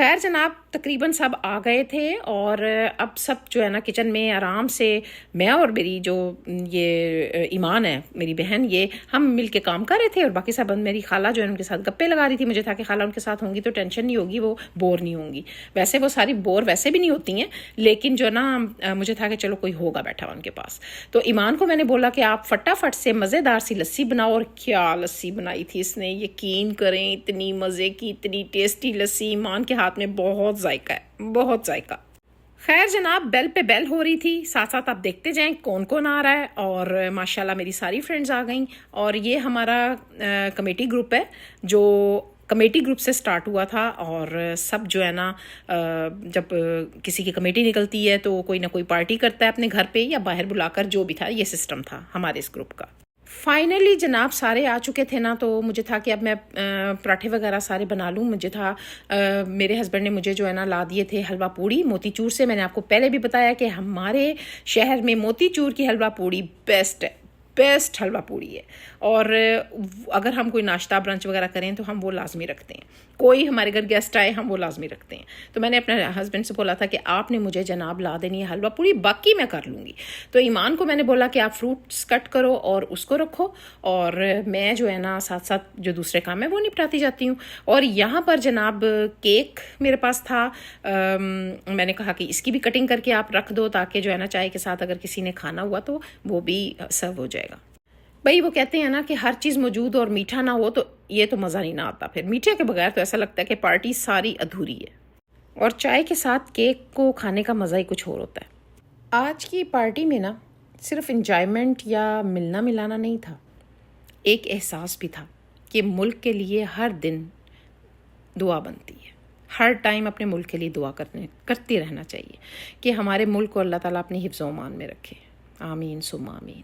خیر جناب تقریباً سب آ گئے تھے اور اب سب جو ہے نا کچن میں آرام سے میں اور میری جو یہ ایمان ہے میری بہن، یہ ہم مل کے کام کر رہے تھے، اور باقی سب میری خالہ جو ہے ان کے ساتھ گپے لگا رہی تھی. مجھے تھا کہ خالہ ان کے ساتھ ہوں گی تو ٹینشن نہیں ہوگی، وہ بور نہیں ہوں گی. ویسے وہ ساری بور ویسے بھی نہیں ہوتی ہیں، لیکن جو نا مجھے تھا کہ چلو کوئی ہوگا بیٹھا ان کے پاس. تو ایمان کو میں نے بولا کہ آپ فٹافٹ سے مزیدار سی لسی بناؤ، اور کیا لسی بنائی تھی اس نے، یقین کریں اتنی مزے کی اتنی ٹیسٹی لسی. ایمان کے ہاتھ میں بہت ذائقہ ہے، بہت ذائقہ. خیر جناب بیل پہ بیل ہو رہی تھی، ساتھ ساتھ آپ دیکھتے جائیں کون کون آ رہا ہے. اور ماشاءاللہ میری ساری فرینڈز آ گئیں، اور یہ ہمارا کمیٹی گروپ ہے جو کمیٹی گروپ سے سٹارٹ ہوا تھا. اور سب جو ہے نا جب کسی کی کمیٹی نکلتی ہے تو کوئی نہ کوئی پارٹی کرتا ہے اپنے گھر پہ یا باہر بلا کر، جو بھی تھا یہ سسٹم تھا ہمارے اس گروپ کا. فائنلی جناب سارے آ چکے تھے نا، تو مجھے تھا کہ اب میں پراٹھے وغیرہ سارے بنا لوں. مجھے تھا میرے ہسبینڈ نے مجھے جو ہے نا لا دیے تھے حلوہ پوڑی موتی چور سے. میں نے آپ کو پہلے بھی بتایا کہ ہمارے شہر میں موتی چور کی حلوہ پوڑی بیسٹ ہے، بیسٹ حلوہ پوڑی ہے. اور اگر ہم کوئی ناشتہ برنچ وغیرہ کریں تو ہم وہ لازمی رکھتے ہیں. کوئی ہمارے گھر گیسٹ آئے ہم وہ لازمی رکھتے ہیں. تو میں نے اپنے ہسبینڈ سے بولا تھا کہ آپ نے مجھے جناب لا دینی ہے حلوہ پوڑی، باقی میں کر لوں گی. تو ایمان کو میں نے بولا کہ آپ فروٹس کٹ کرو اور اس کو رکھو، اور میں جو ہے نا ساتھ ساتھ جو دوسرے کام ہے وہ نپٹاتی جاتی ہوں. اور یہاں پر جناب کیک میرے پاس تھا، میں نے کہا کہ اس کی بھی کٹنگ کر کے آپ رکھ دو تاکہ جو ہے نا چائے کے ساتھ اگر کسی نے کھانا ہوا تو وہ بھی سرو ہو جائے گا. بھائی وہ کہتے ہیں نا کہ ہر چیز موجود اور میٹھا نہ ہو تو یہ تو مزہ نہیں نہ آتا. پھر میٹھے کے بغیر تو ایسا لگتا ہے کہ پارٹی ساری ادھوری ہے. اور چائے کے ساتھ کیک کو کھانے کا مزہ ہی کچھ اور ہوتا ہے. آج کی پارٹی میں نا صرف انجوائمنٹ یا ملنا ملانا نہیں تھا، ایک احساس بھی تھا کہ ملک کے لیے ہر دن دعا بنتی ہے. ہر ٹائم اپنے ملک کے لیے دعا کرتے رہنا چاہیے کہ ہمارے ملک کو اللہ تعالیٰ اپنے حفظ و امان میں رکھے. آمین ثم آمین.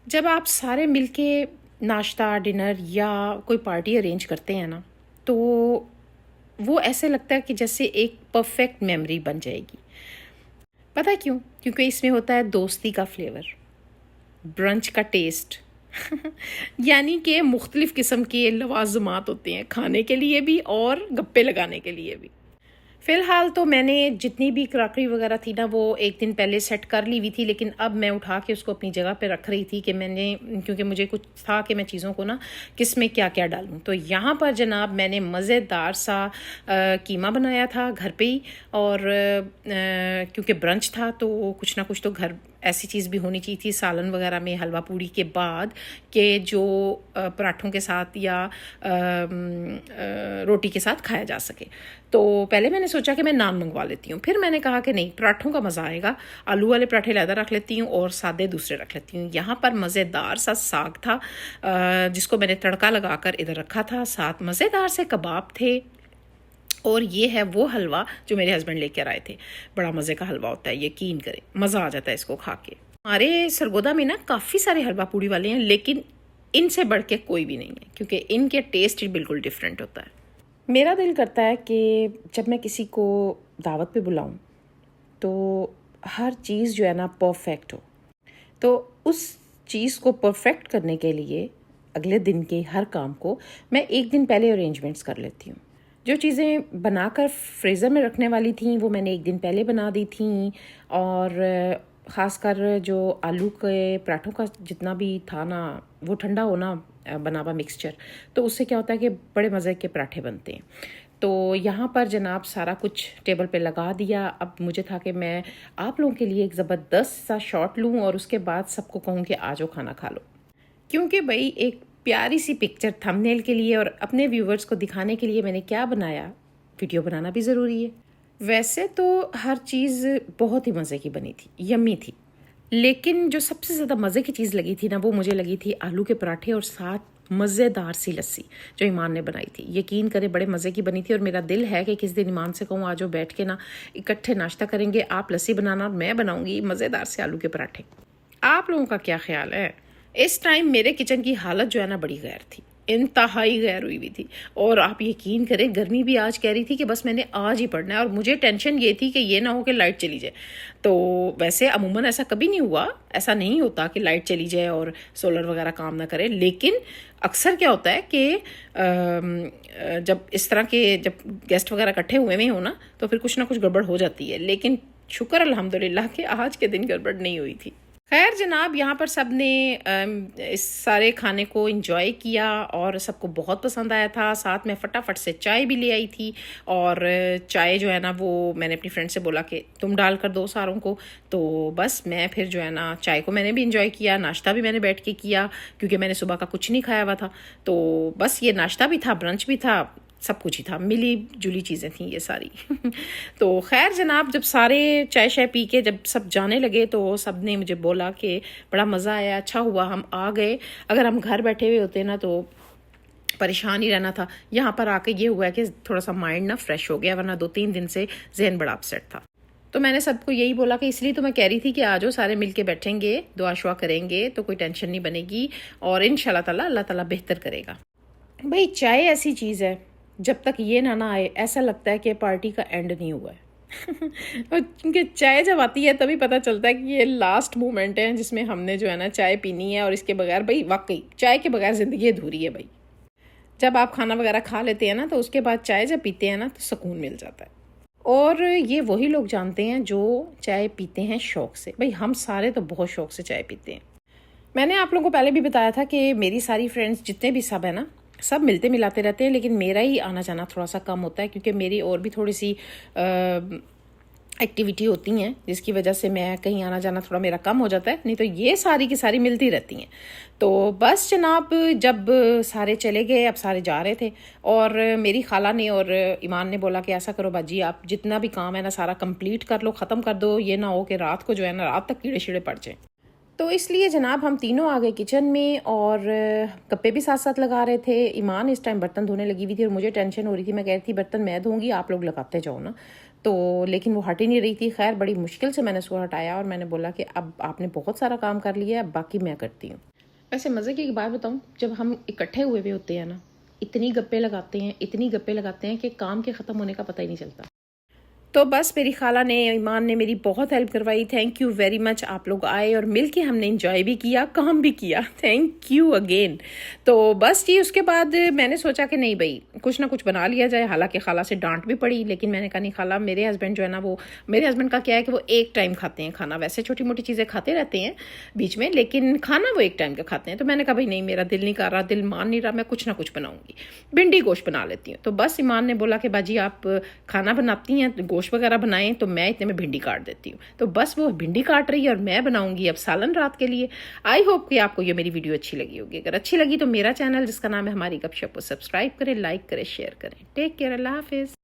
جب آپ سارے مل کے ناشتہ ڈنر یا کوئی پارٹی ارینج کرتے ہیں نا تو وہ ایسے لگتا ہے کہ جیسے ایک پرفیکٹ میموری بن جائے گی. پتہ کیوں؟ کیونکہ اس میں ہوتا ہے دوستی کا فلیور، برنچ کا ٹیسٹ یعنی کہ مختلف قسم کے لوازمات ہوتے ہیں کھانے کے لیے بھی اور گپے لگانے کے لیے بھی. فی الحال تو میں نے جتنی بھی کراکری وغیرہ تھی نا وہ ایک دن پہلے سیٹ کر لی ہوئی تھی، لیکن اب میں اٹھا کے اس کو اپنی جگہ پہ رکھ رہی تھی کہ میں نے، کیونکہ مجھے کچھ تھا کہ میں چیزوں کو نا کس میں کیا کیا ڈالوں. تو یہاں پر جناب میں نے مزیدار سا قیمہ بنایا تھا گھر پہ ہی، اور کیونکہ برنچ تھا تو کچھ نہ کچھ تو گھر ایسی چیز بھی ہونی چاہیے تھی سالن وغیرہ میں حلوہ پوڑی کے بعد کہ جو پراٹھوں کے ساتھ یا روٹی کے ساتھ کھایا جا سکے. تو پہلے میں نے سوچا کہ میں نان منگوا لیتی ہوں، پھر میں نے کہا کہ نہیں پراٹھوں کا مزہ آئے گا، آلو والے پراٹھے علیحدہ رکھ لیتی ہوں اور سادے دوسرے رکھ لیتی ہوں. یہاں پر مزیدار سا ساگ تھا جس کو میں نے تڑکا لگا کر ادھر رکھا تھا، ساتھ مزیدار سے کباب تھے. اور یہ ہے وہ حلوہ جو میرے ہسبینڈ لے کر آئے تھے. بڑا مزے کا حلوہ ہوتا ہے، یقین کریں مزہ آ جاتا ہے اس کو کھا کے. ہمارے سرگودا میں نا کافی سارے حلوہ پوڑی والے ہیں، لیکن ان سے بڑھ کے کوئی بھی نہیں ہے کیونکہ ان کے ٹیسٹ بالکل ڈیفرنٹ ہوتا ہے. میرا دل کرتا ہے کہ جب میں کسی کو دعوت پہ بلاؤں تو ہر چیز جو ہے نا پرفیکٹ ہو. تو اس چیز کو پرفیکٹ کرنے کے لیے اگلے دن کے ہر کام کو میں ایک دن پہلے ارینجمنٹس کر لیتی ہوں. جو چیزیں بنا کر فریزر میں رکھنے والی تھیں وہ میں نے ایک دن پہلے بنا دی تھیں. اور خاص کر جو آلو کے پراٹھوں کا جتنا بھی تھا نا وہ ٹھنڈا ہونا بنا ہوا مکسچر، تو اس سے کیا ہوتا ہے کہ بڑے مزے کے پراٹھے بنتے ہیں. تو یہاں پر جناب سارا کچھ ٹیبل پہ لگا دیا. اب مجھے تھا کہ میں آپ لوگوں کے لیے ایک زبردست سا شاٹ لوں اور اس کے بعد سب کو کہوں کہ آ جاؤ کھانا کھا لو، کیونکہ بھائی ایک پیاری سی پکچر تھمبنیل کے لیے اور اپنے ویورز کو دکھانے کے لیے میں نے کیا بنایا، ویڈیو بنانا بھی ضروری ہے. ویسے تو ہر چیز بہت ہی مزے کی بنی تھی، یمی تھی، لیکن جو سب سے زیادہ مزے کی چیز لگی تھی نا وہ مجھے لگی تھی آلو کے پراٹھے اور ساتھ مزیدار سی لسی جو ایمان نے بنائی تھی. یقین کرے بڑے مزے کی بنی تھی. اور میرا دل ہے کہ کس دن ایمان سے کہوں آج بیٹھ کے نا اکٹھے ناشتہ کریں گے، آپ لسی بنانا اور میں بناؤں گی مزیدار سے آلو کے پراٹھے. آپ لوگوں کا کیا خیال ہے؟ اس ٹائم میرے کچن کی حالت جو ہے نا بڑی غیر تھی. انتہائی غیر ہوئی ہوئی تھی. اور آپ یقین کریں گرمی بھی آج کہہ رہی تھی کہ بس میں نے آج ہی پڑھنا ہے, اور مجھے ٹینشن یہ تھی کہ یہ نہ ہو کہ لائٹ چلی جائے. تو ویسے عموماً ایسا کبھی نہیں ہوا, ایسا نہیں ہوتا کہ لائٹ چلی جائے اور سولر وغیرہ کام نہ کرے, لیکن اکثر کیا ہوتا ہے کہ جب اس طرح کے جب گیسٹ وغیرہ اکٹھے ہوئے ہوں نا تو پھر کچھ نہ کچھ گڑبڑ ہو جاتی ہے, لیکن شکر الحمدللہ کہ آج کے دن گڑبڑ نہیں ہوئی تھی. خیر جناب, یہاں پر سب نے اس سارے کھانے کو انجوائے کیا اور سب کو بہت پسند آیا تھا. ساتھ میں فٹافٹ سے چائے بھی لے آئی تھی, اور چائے جو ہے نا وہ میں نے اپنی فرینڈ سے بولا کہ تم ڈال کر دو ساروں کو. تو بس میں پھر جو ہے نا چائے کو میں نے بھی انجوائے کیا, ناشتہ بھی میں نے بیٹھ کے کیا کیونکہ میں نے صبح کا کچھ نہیں کھایا ہوا تھا. تو بس یہ ناشتہ بھی تھا, برنچ بھی تھا, سب کچھ ہی تھا, ملی جلی چیزیں تھیں یہ ساری. تو خیر جناب, جب سارے چائے شائے پی کے جب سب جانے لگے تو سب نے مجھے بولا کہ بڑا مزہ آیا, اچھا ہوا ہم آ گئے, اگر ہم گھر بیٹھے ہوئے ہوتے نا تو پریشان ہی رہنا تھا. یہاں پر آ کے یہ ہوا ہے کہ تھوڑا سا مائنڈ نا فریش ہو گیا, ورنہ 2-3 دن سے ذہن بڑا اپسیٹ تھا. تو میں نے سب کو یہی بولا کہ اس لیے تو میں کہہ رہی تھی کہ آجو سارے مل کے بیٹھیں گے, دعا شعا کریں گے تو کوئی ٹینشن نہیں بنے گی, اور انشاءاللہ تعالی اللہ تعالیٰ بہتر کرے گا. بھئی چائے ایسی چیز ہے جب تک یہ نہ آئے ایسا لگتا ہے کہ پارٹی کا اینڈ نہیں ہوا ہے. اور کیونکہ چائے جب آتی ہے تبھی پتہ چلتا ہے کہ یہ لاسٹ مومنٹ ہے جس میں ہم نے جو ہے نا چائے پینی ہے, اور اس کے بغیر بھئی واقعی چائے کے بغیر زندگی ادھوری ہے. بھئی جب آپ کھانا وغیرہ کھا لیتے ہیں نا تو اس کے بعد چائے جب پیتے ہیں نا تو سکون مل جاتا ہے. اور یہ وہی لوگ جانتے ہیں جو چائے پیتے ہیں شوق سے. بھئی ہم سارے تو بہت شوق سے چائے پیتے ہیں. میں نے آپ لوگوں کو پہلے بھی بتایا تھا کہ میری ساری فرینڈس جتنے بھی سب ہیں نا سب ملتے ملاتے رہتے ہیں, لیکن میرا ہی آنا جانا تھوڑا سا کم ہوتا ہے کیونکہ میری اور بھی تھوڑی سی ایکٹیویٹی ہوتی ہیں جس کی وجہ سے میں کہیں آنا جانا تھوڑا میرا کم ہو جاتا ہے, نہیں تو یہ ساری کی ساری ملتی رہتی ہیں. تو بس جناب جب سارے چلے گئے, اب سارے جا رہے تھے, اور میری خالہ نے اور ایمان نے بولا کہ ایسا کرو باجی آپ جتنا بھی کام ہے نا سارا کمپلیٹ کر لو, ختم کر دو, یہ نہ ہو کہ رات کو جو ہے نا رات تک کیڑے شیڑے پڑ جائیں. تو اس لیے جناب ہم تینوں آ گئے کچن میں, اور گپے بھی ساتھ ساتھ لگا رہے تھے. ایمان اس ٹائم برتن دھونے لگی ہوئی تھی اور مجھے ٹینشن ہو رہی تھی, میں کہہ رہی تھی برتن میں دھوں گی آپ لوگ لگاتے جاؤ نا, تو لیکن وہ ہٹ ہی نہیں رہی تھی. خیر بڑی مشکل سے میں نے اس کو ہٹایا, اور میں نے بولا کہ اب آپ نے بہت سارا کام کر لیا ہے, اب باقی میں کرتی ہوں. ویسے مزے کی ایک بات بتاؤں, جب ہم اکٹھے ہوئے ہوتے ہیں نا اتنی گپے لگاتے ہیں کہ کام کے ختم ہونے کا پتہ ہی نہیں چلتا. تو بس میری خالہ نے ایمان نے میری بہت ہیلپ کروائی, تھینک یو ویری مچ. آپ لوگ آئے اور مل کے ہم نے انجوائے بھی کیا, کام بھی کیا, تھینک یو اگین. تو بس جی اس کے بعد میں نے سوچا کہ نہیں بھائی کچھ نہ کچھ بنا لیا جائے. حالانکہ خالہ سے ڈانٹ بھی پڑی, لیکن میں نے کہا نہیں خالہ, میرے ہسبینڈ جو ہے نا وہ میرے ہسبینڈ کا کیا ہے کہ وہ ایک ٹائم کھاتے ہیں کھانا, ویسے چھوٹی موٹی چیزیں کھاتے رہتے ہیں بیچ میں, لیکن کھانا وہ ایک ٹائم کا کھاتے ہیں. تو میں نے کہا بھائی نہیں میرا دل نہیں کر رہا, دل مان نہیں رہا, میں کچھ نہ کچھ بناؤں گی, بھنڈی گوشت بنا لیتی ہوں. تو بس ایمان نے بولا کہ باجی آپ کھانا بناتی ہیں گوشت وغیرہ بنائیں, تو میں اتنے میں بھنڈی کاٹ دیتی ہوں. تو بس وہ بھنڈی کاٹ رہی ہے اور میں بناؤں گی اب سالن رات کے لیے. آئی ہوپ کہ آپ کو یہ میری ویڈیو اچھی لگی ہوگی. اگر اچھی لگی تو میرا چینل جس کا نام ہے ہماری گپ شپ کو سبسکرائب کریں, لائک کریں, شیئر کریں. ٹیک کیئر, اللہ حافظ.